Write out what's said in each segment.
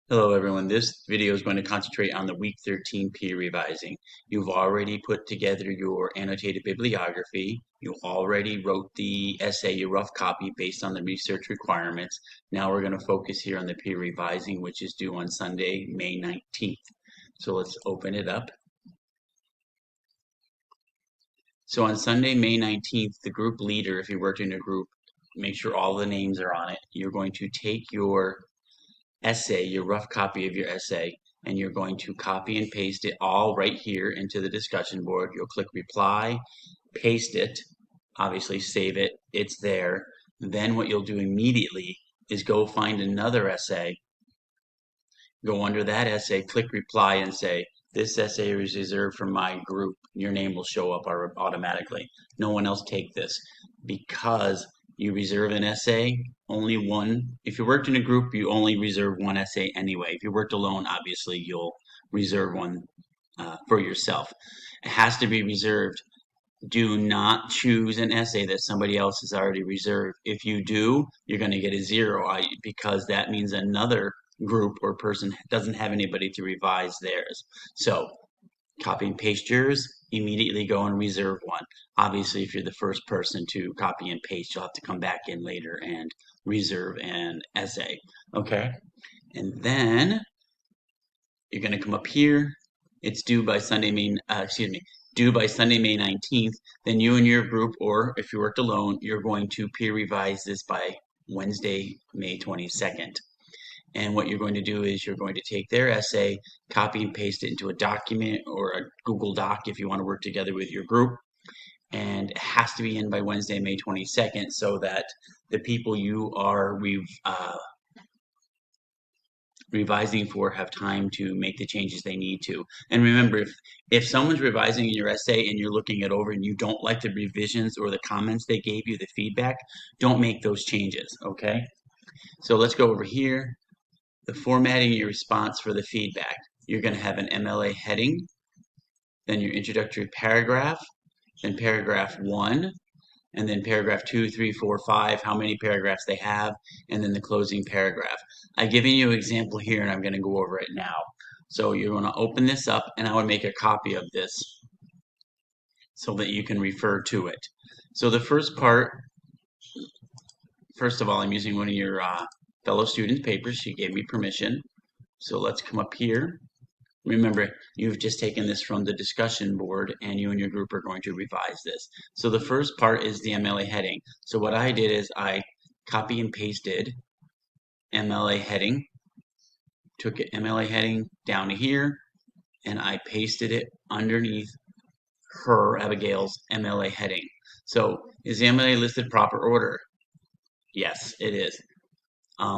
Hello everyone, this video is going to concentrate on the week 13 peer revising. You've already put together your annotated bibliography. You already wrote the essay, your rough copy based on the research requirements. Now we're going to focus here on the peer revising, which is due on Sunday, May 19th. So let's open it up. So on Sunday, May 19th, the group leader, if you worked in a group, make sure all the names are on it. You're going to take your essay, your rough copy of your essay, and you're going to copy and paste it all right here into the discussion board. You'll click reply, paste it, obviously save it, it's there. Then what you'll do immediately is go find another essay, go under that essay, click reply and say, this essay is reserved for my group. Your name will show up automatically. No one else take this because you reserve an essay, only one. If you worked in a group, you only reserve one essay anyway. If you worked alone, obviously you'll reserve one for yourself. It has to be reserved. Do not choose an essay that somebody else has already reserved. If you do, you're going to get a 0 because that means another group or person doesn't have anybody to revise theirs. So copy and paste yours, immediately go and reserve one. Obviously, if you're the first person to copy and paste, you'll have to come back in later and reserve an essay. Okay? And then you're going to come up here. It's due by Sunday, due by Sunday, May 19th. Then you and your group, or if you worked alone, you're going to peer revise this by Wednesday, May 22nd. And what you're going to do is you're going to take their essay, copy and paste it into a document or a Google Doc if you want to work together with your group. And it has to be in by Wednesday, May 22nd, so that the people you are revising for have time to make the changes they need to. And remember, if someone's revising your essay and you're looking it over and you don't like the revisions or the comments they gave you, the feedback, don't make those changes, okay? So let's go over here. The formatting your response for the feedback. You're going to have an MLA heading, then your introductory paragraph, then paragraph 1, and then paragraph 2, 3, 4, 5, how many paragraphs they have, and then the closing paragraph. I've given you an example here, and I'm going to go over it now. So you're going to open this up, and I would make a copy of this so that you can refer to it. So the first part, first of all, I'm using one of your fellow students' papers. She gave me permission. So let's come up here. Remember, you've just taken this from the discussion board and you and your group are going to revise this. So the first part is the MLA heading. So what I did is I copy and pasted MLA heading, took it MLA heading down to here, and I pasted it underneath her, Abigail's, MLA heading. So is the MLA listed proper order? Yes, it is.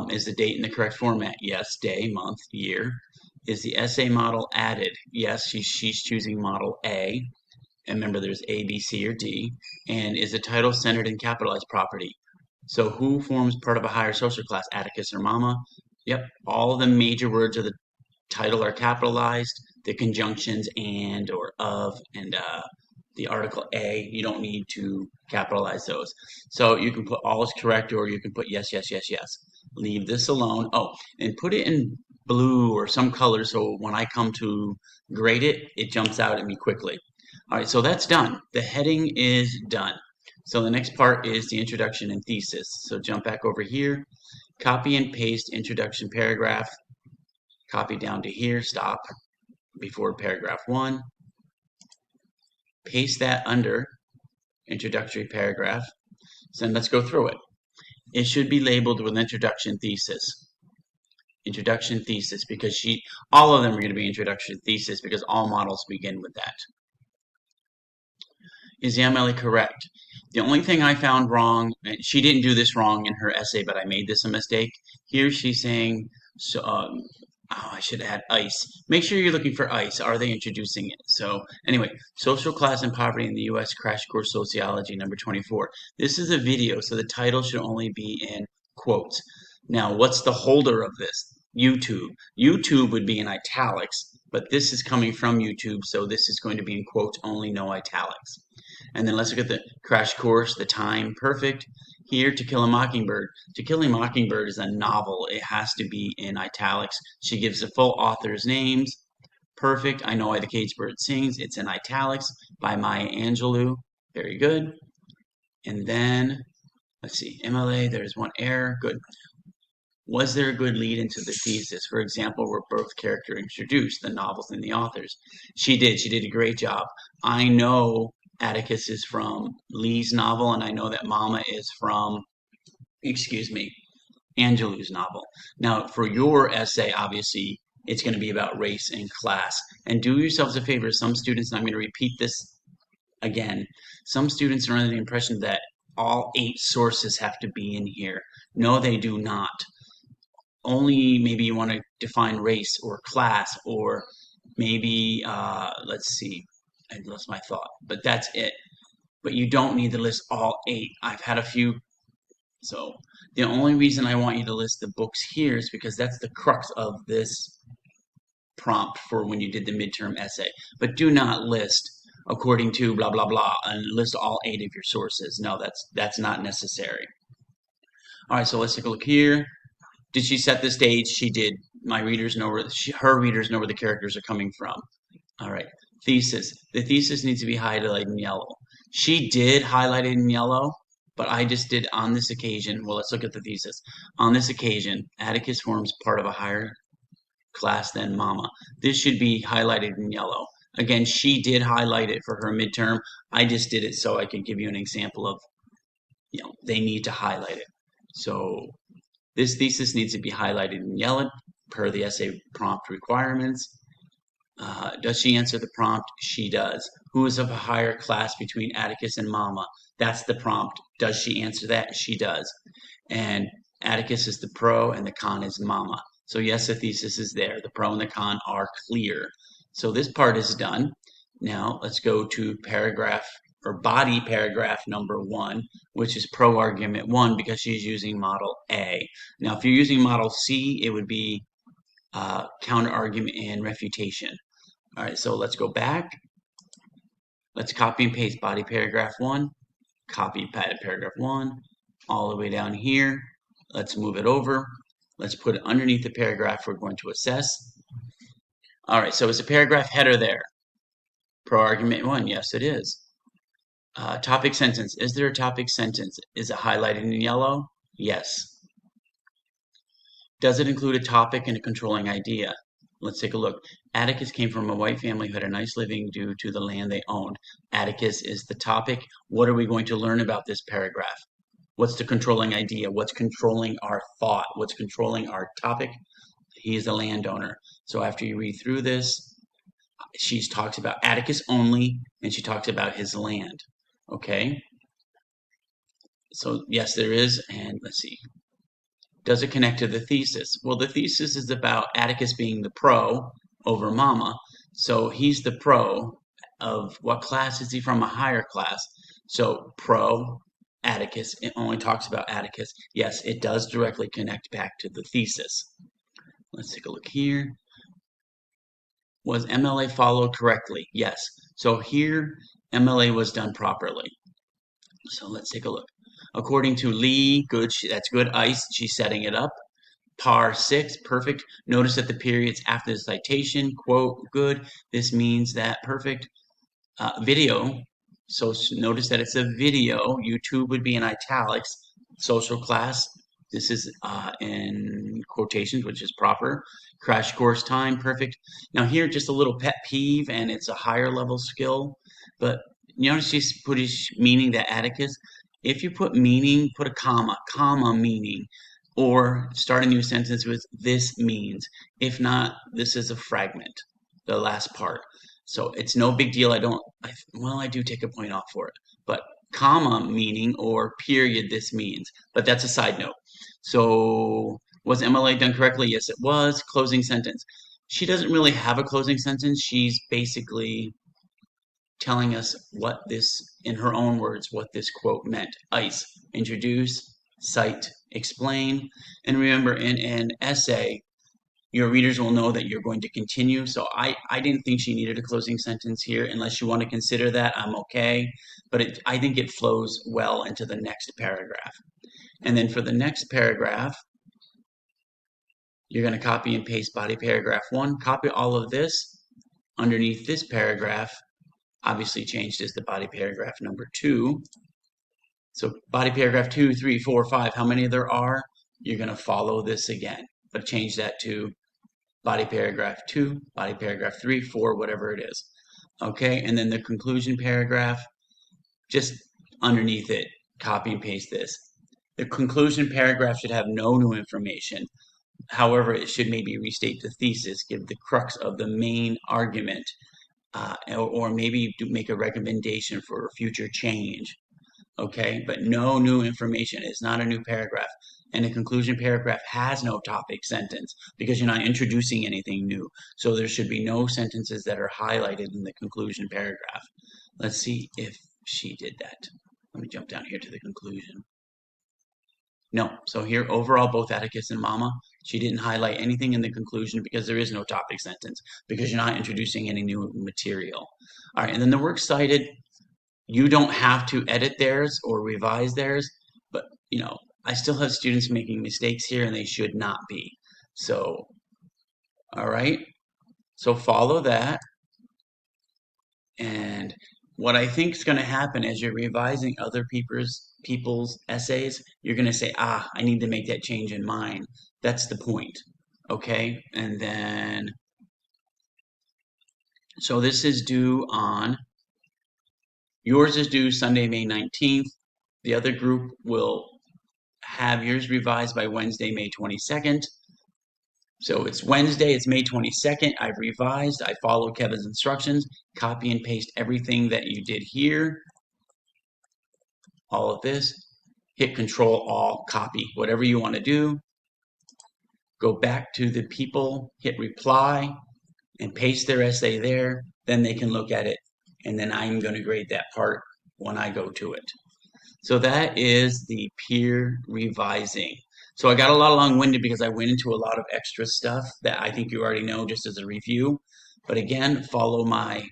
Is the date in the correct format? Yes, day, month, year. Is the essay model added? Yes, she's choosing model A. And remember, there's A, B, C, or D. And is the title centered in capitalized property? So who forms part of a higher social class? Atticus or Mama? Yep, all the major words of the title are capitalized. The conjunctions and or of and the article A, you don't need to capitalize those. So you can put all is correct or you can put yes, yes, yes, yes. Leave this alone. Oh, and put it in blue or some color so when I come to grade it, it jumps out at me quickly. All right, so that's done. The heading is done. So the next part is the introduction and thesis. So jump back over here, copy and paste introduction paragraph, copy down to here, stop before paragraph 1, paste that under introductory paragraph. So let's go through it. It should be labeled with introduction thesis. Introduction thesis because all of them are going to be introduction thesis because all models begin with that. Is the MLA correct? The only thing I found wrong, and she didn't do this wrong in her essay, but I made this a mistake. Here she's saying, so, I should add ICE. Make sure you're looking for ICE. Are they introducing it? So anyway, Social Class and Poverty in the U.S. Crash Course Sociology, number 24. This is a video, so the title should only be in quotes. Now, what's the holder of this? YouTube. YouTube would be in italics, but this is coming from YouTube, so this is going to be in quotes only, no italics. And then let's look at the crash course, the time, perfect. Here, To Kill a Mockingbird. To Kill a Mockingbird is a novel. It has to be in italics. She gives the full author's names. Perfect. I Know Why the Caged Bird Sings. It's in italics by Maya Angelou. Very good. And then, let's see, MLA, there's one error. Good. Was there a good lead into the thesis? For example, were both characters introduced, the novels and the authors? She did. She did a great job. I know Atticus is from Lee's novel, and I know that Mama is from, excuse me, Angelou's novel. Now, for your essay, obviously, it's going to be about race and class. And do yourselves a favor, some students, and I'm going to repeat this again, some students are under the impression that all 8 sources have to be in here. No, they do not. Only maybe you want to define race or class, or maybe, let's see, I lost my thought, but that's it. But you don't need to list all 8. I've had a few. So the only reason I want you to list the books here is because that's the crux of this prompt for when you did the midterm essay. But do not list according to blah, blah, blah, and list all 8 of your sources. No, that's not necessary. All right, so let's take a look here. Did she set the stage? She did. My readers know where her readers know where the characters are coming from. All right. Thesis. The thesis needs to be highlighted in yellow. She did highlight it in yellow, but I just did on this occasion. Well, let's look at the thesis. On this occasion, Atticus forms part of a higher class than Mama. This should be highlighted in yellow. Again, she did highlight it for her midterm. I just did it so I could give you an example of, they need to highlight it. So this thesis needs to be highlighted in yellow per the essay prompt requirements. Does she answer the prompt? She does. Who is of a higher class between Atticus and Mama? That's the prompt. Does she answer that? She does. And Atticus is the pro and the con is Mama. So yes, the thesis is there. The pro and the con are clear. So this part is done. Now let's go to paragraph or body paragraph number 1, which is pro argument 1 because she's using model A. Now, if you're using model C, it would be counter argument and refutation. All right, so let's go back. Let's copy and paste body paragraph 1, copy paragraph 1, all the way down here. Let's move it over. Let's put it underneath the paragraph we're going to assess. All right, so is the paragraph header there? Pro argument 1, yes it is. Topic sentence, is there a topic sentence? Is it highlighted in yellow? Yes. Does it include a topic and a controlling idea? Let's take a look. Atticus came from a white family who had a nice living due to the land they owned. Atticus is the topic. What are we going to learn about this paragraph? What's the controlling idea? What's controlling our thought? What's controlling our topic? He is a landowner. So after you read through this, she talks about Atticus only, and she talks about his land. Okay? So yes, there is, and let's see. Does it connect to the thesis? Well, the thesis is about Atticus being the pro over Mama. So he's the pro of what class is he from? A higher class. So pro Atticus. It only talks about Atticus. Yes, it does directly connect back to the thesis. Let's take a look here. Was MLA followed correctly? Yes. So here, MLA was done properly. So let's take a look. According to Lee, good, that's good ice, she's setting it up. Par 6, perfect. Notice that the periods after the citation, quote, good. This means that perfect. Video, so notice that it's a video. YouTube would be in italics. Social class, this is in quotations, which is proper. Crash course time, perfect. Now here, just a little pet peeve, and it's a higher level skill, but you notice she's put his meaning to Atticus. If you put meaning, put a comma meaning, or start a new sentence with this means. If not, this is a fragment, the last part. So it's no big deal. I do take a point off for it, but comma meaning or period this means, but that's a side note. So was MLA done correctly? Yes, it was. Closing sentence. She doesn't really have a closing sentence. She's basically telling us what this, in her own words, what this quote meant. ICE, introduce, cite, explain. And remember, in an essay, your readers will know that you're going to continue. So I didn't think she needed a closing sentence here. Unless you want to consider that, I'm okay. But I think it flows well into the next paragraph. And then for the next paragraph, you're going to copy and paste body paragraph 1. Copy all of this underneath this paragraph. Obviously change this to body paragraph number 2. So body paragraph 2, 3, 4, 5, how many there are, you're going to follow this again. But change that to body paragraph 2, body paragraph 3, 4, whatever it is. Okay, and then the conclusion paragraph, just underneath it, copy and paste this. The conclusion paragraph should have no new information. However, it should maybe restate the thesis, give the crux of the main argument, or maybe make a recommendation for future change. Okay, but no new information. It's not a new paragraph. And the conclusion paragraph has no topic sentence because you're not introducing anything new. So there should be no sentences that are highlighted in the conclusion paragraph. Let's see if she did that. Let me jump down here to the conclusion. No, so here overall, both Atticus and Mama, she didn't highlight anything in the conclusion because there is no topic sentence because you're not introducing any new material. All right, and then the works cited, you don't have to edit theirs or revise theirs, but I still have students making mistakes here and they should not be. So, all right, so follow that. And what I think is going to happen as you're revising other people's essays, you're going to say, I need to make that change in mine. That's the point. Okay, and then, so this is due on, yours is due Sunday, May 19th. The other group will have yours revised by Wednesday, May 22nd. So it's Wednesday, it's May 22nd. I've revised, I followed Kevin's instructions, copy and paste everything that you did here. All of this, hit Control Alt, copy, whatever you want to do. Go back to the people, hit reply, and paste their essay there. Then they can look at it, and then I'm going to grade that part when I go to it. So that is the peer revising. So I got a lot long-winded because I went into a lot of extra stuff that I think you already know just as a review. But again, follow my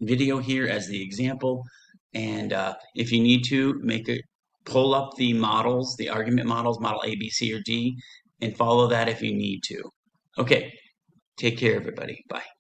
video here as the example. And if you need to, pull up the models, the argument models, model A, B, C, or D, and follow that if you need to. Okay, take care, everybody. Bye.